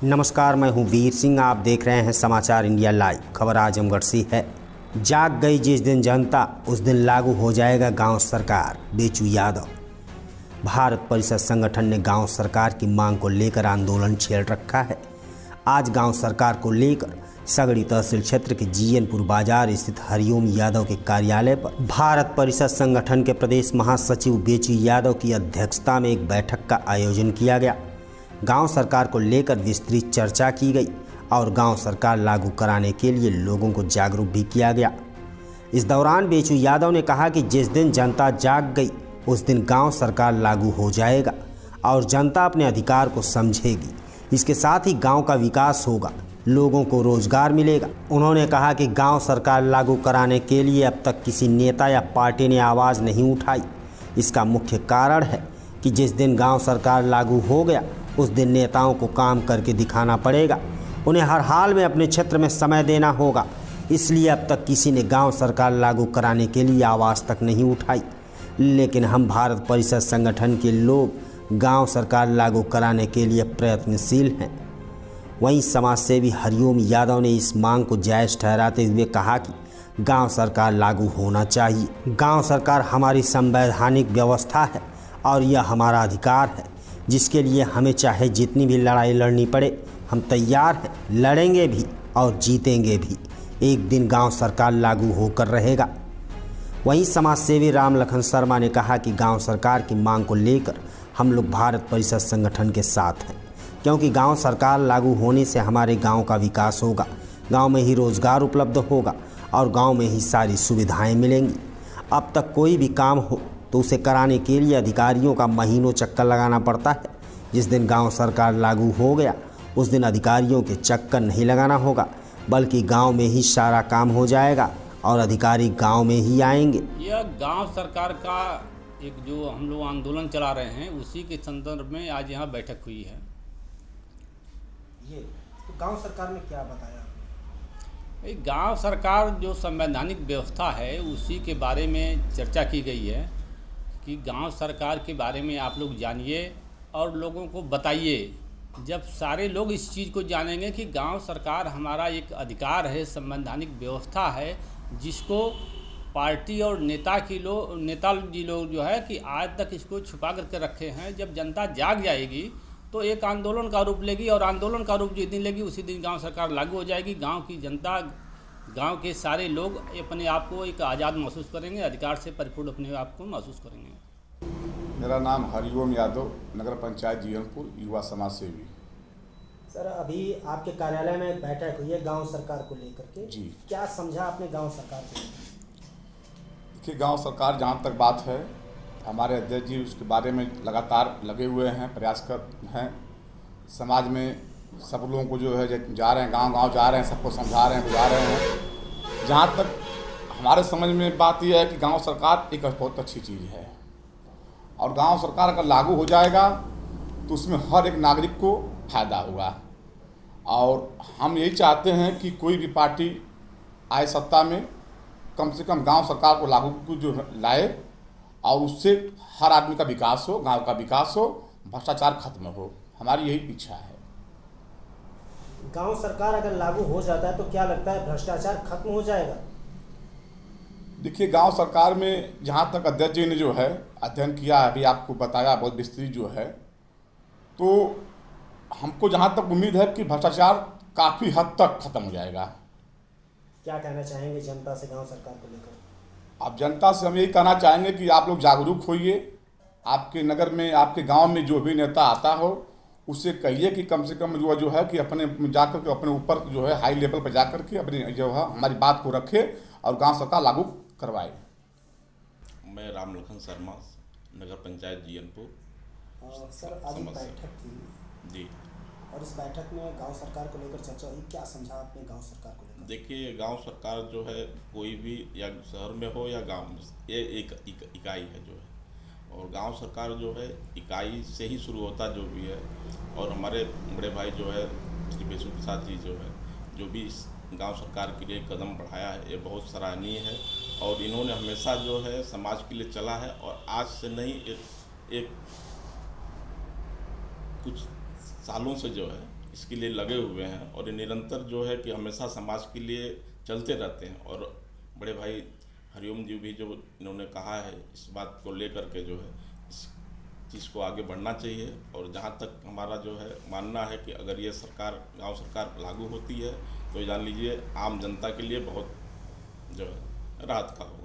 नमस्कार, मैं हूं वीर सिंह। आप देख रहे हैं समाचार इंडिया लाइव। खबर आजमगढ़ से है। जाग गई जिस दिन जनता, उस दिन लागू हो जाएगा गांव सरकार। बेचू यादव। भारत परिषद संगठन ने गांव सरकार की मांग को लेकर आंदोलन छेड़ रखा है। आज गांव सरकार को लेकर सगड़ी तहसील क्षेत्र के जीयनपुर बाजार स्थित हरिओम यादव के कार्यालय पर भारत परिषद संगठन के प्रदेश महासचिव बेचू यादव की अध्यक्षता में एक बैठक का आयोजन किया गया। गांव सरकार को लेकर विस्तृत चर्चा की गई और गांव सरकार लागू कराने के लिए लोगों को जागरूक भी किया गया। इस दौरान बेचू यादव ने कहा कि जिस दिन जनता जाग गई उस दिन गांव सरकार लागू हो जाएगा और जनता अपने अधिकार को समझेगी। इसके साथ ही गांव का विकास होगा, लोगों को रोजगार मिलेगा। उन्होंने कहा कि गांव सरकार लागू कराने के लिए अब तक किसी नेता या पार्टी ने आवाज़ नहीं उठाई। इसका मुख्य कारण है कि जिस दिन गांव सरकार लागू हो गया उस दिन नेताओं को काम करके दिखाना पड़ेगा। उन्हें हर हाल में अपने क्षेत्र में समय देना होगा। इसलिए अब तक किसी ने गांव सरकार लागू कराने के लिए आवाज़ तक नहीं उठाई। लेकिन हम भारत परिषद संगठन के लोग गांव सरकार लागू कराने के लिए प्रयत्नशील हैं। वहीं समाजसेवी हरिओम यादव ने इस मांग को जायज़ ठहराते हुए कहा कि गांव सरकार लागू होना चाहिए। गांव सरकार हमारी संवैधानिक व्यवस्था है और यह हमारा अधिकार है, जिसके लिए हमें चाहे जितनी भी लड़ाई लड़नी पड़े हम तैयार हैं, लड़ेंगे भी और जीतेंगे भी। एक दिन गांव सरकार लागू होकर रहेगा। वहीं समाजसेवी राम लखन शर्मा ने कहा कि गांव सरकार की मांग को लेकर हम लोग भारत परिषद संगठन के साथ हैं, क्योंकि गांव सरकार लागू होने से हमारे गांव का विकास होगा, गांव में ही रोजगार उपलब्ध होगा और गांव में ही सारी सुविधाएं मिलेंगी। अब तक कोई भी काम हो तो उसे कराने के लिए अधिकारियों का महीनों चक्कर लगाना पड़ता है। जिस दिन गांव सरकार लागू हो गया उस दिन अधिकारियों के चक्कर नहीं लगाना होगा, बल्कि गांव में ही सारा काम हो जाएगा और अधिकारी गांव में ही आएंगे। यह गांव सरकार का एक जो हम लोग आंदोलन चला रहे हैं उसी के संदर्भ में आज यहाँ बैठक हुई है। ये तो गांव सरकार में क्या बताया? गांव सरकार जो संवैधानिक व्यवस्था है उसी के बारे में चर्चा की गई है कि गांव सरकार के बारे में आप लोग जानिए और लोगों को बताइए। जब सारे लोग इस चीज़ को जानेंगे कि गांव सरकार हमारा एक अधिकार है, संवैधानिक व्यवस्था है, जिसको पार्टी और नेता जी लोग जो है कि आज तक इसको छुपा करके रखे हैं। जब जनता जाग जाएगी तो एक आंदोलन का रूप लेगी और आंदोलन का रूप जिस दिन लेगी उसी दिन गांव सरकार लागू हो जाएगी। गांव की जनता, गांव के सारे लोग अपने आप को एक आज़ाद महसूस करेंगे, अधिकार से परिपूर्ण अपने आप को महसूस करेंगे। मेरा नाम हरिओम यादव, नगर पंचायत जीयनपुर, युवा समाज सेवी। सर, अभी आपके कार्यालय में बैठक हुई है गांव सरकार को लेकर के। जी, क्या समझा आपने गांव सरकार को? देखिए, गांव सरकार जहाँ तक बात है, हमारे अध्यक्ष जी उसके बारे में लगातार लगे हुए हैं, प्रयास कर हैं। समाज में सब लोगों को जो है जा रहे हैं, गांव जा रहे हैं, सबको समझा रहे हैं, बुझा रहे हैं। जहाँ तक हमारे समझ में बात यह है कि गांव सरकार एक बहुत अच्छी चीज़ है और गांव सरकार अगर लागू हो जाएगा तो उसमें हर एक नागरिक को फ़ायदा होगा। और हम यही चाहते हैं कि कोई भी पार्टी आए सत्ता में, कम से कम गांव सरकार को लागू जो लाए और उससे हर आदमी का विकास हो, गांव का विकास हो, भ्रष्टाचार खत्म हो। हमारी यही इच्छा है। गांव सरकार अगर लागू हो जाता है तो क्या लगता है भ्रष्टाचार खत्म हो जाएगा? देखिए, गांव सरकार में जहाँ तक अध्यक्ष जी ने जो है अध्ययन किया, अभी आपको बताया बहुत विस्तृत जो है, तो हमको जहाँ तक उम्मीद है कि भ्रष्टाचार काफ़ी हद तक खत्म हो जाएगा। क्या कहना चाहेंगे जनता से गांव सरकार को लेकर? आप जनता से हम यही कहना चाहेंगे कि आप लोग जागरूक होइए। आपके नगर में, आपके गांव में जो भी नेता आता हो उससे कहिए कि कम से कम जो है कि अपने जाकर के अपने ऊपर जो है हाई लेवल पर जाकर के अपनी जो है हमारी बात को रखे और गांव सरकार लागू करवाए। मैं राम लखन शर्मा, नगर पंचायत जीयनपुर। सर, आज बैठक थी जी, और इस बैठक में गांव सरकार को लेकर चर्चा हुई। क्या समझा आपने गांव सरकार को लेकर? देखिए, गांव सरकार जो है कोई भी या शहर में हो या गांव में, ये एक इकाई है जो है, और गांव सरकार जो है इकाई से ही शुरू होता जो भी है। और हमारे बड़े भाई जो है श्री बेचू प्रसाद जी जो भी इस गांव सरकार के लिए कदम बढ़ाया है, ये बहुत सराहनीय है। और इन्होंने हमेशा जो है समाज के लिए चला है और आज से नहीं, एक कुछ सालों से जो है इसके लिए लगे हुए हैं और ये निरंतर जो है कि हमेशा समाज के लिए चलते रहते हैं। और बड़े भाई हरिओम जी भी जो इन्होंने कहा है, इस बात को लेकर के जो है इस चीज़ को आगे बढ़ना चाहिए। और जहाँ तक हमारा जो है मानना है कि अगर ये सरकार, गांव सरकार लागू होती है तो जान लीजिए आम जनता के लिए बहुत जो है राहत का हो।